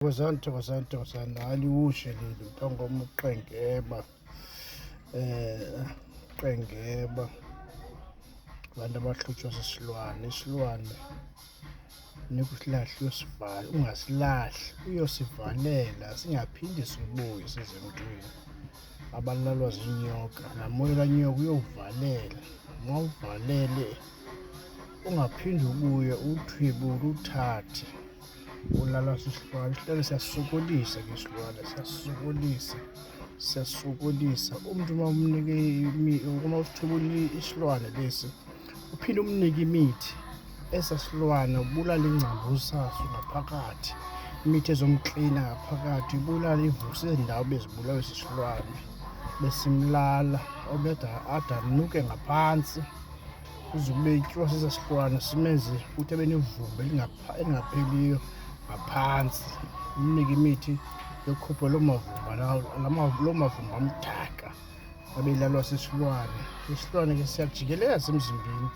Thokozani aliwushe leli mphangoma uqengeba qengeba abantu abahlutshwa sisilwane. Isilwane nikusilahla uyosivala, ungasilahli uyosivalela singaphindi sibuye size emntwini. Abalalwa zinyoka namoya kanyoka uyowuvalela, uma uvalele ungaphindi ubuye uthwebule uthathe. Ulala sisilwane, isihlwane siyasisokolisa ke isilwane, siyasisokolisa. Umuntu uma umnike uma usithwebule isilwane lesi uphinde umnike imithi esasilwane, ubulala ingcambu saso ngaphakathi, imithi ezomklina ngaphakathi, ibulala ivuse izindawo bezibulawe sisilwane, besimlala obeda ade anuke ngaphansi kuze kube ityiwa sesasilwane simenze ukuthi abe nevumba elingapheliyo ngaphansi. Umnike imithi yokukhupha loo mavumba amdaka abelalwa sisilwane. Isilwane ke siyajikeleza emzimbeni,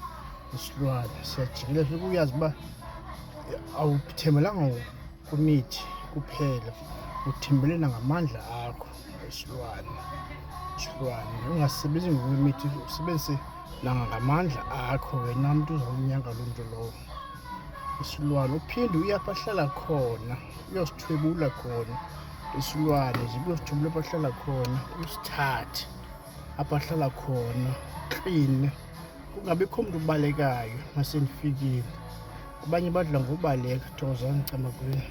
isilwane siyajikeleza. Funeka uyazi uba awuthembelanga kwimithi kuphela, uthembele nangamandla akho esilwane. Ungasebenzi ngokwemithi, usebenzise nangamandla akho wena mntu uzawunyanga loo mntu lowo. Isilwane uphinde uyapho ahlala khona uyosithwebula khona isilwane, uyosithwebula apho ahlala khona, usithathe apho ahlala khona, kline, kungabikho mntu ubalekayo uma senifikile. Abanye badla ngobaleka. Thokozani Camagunya.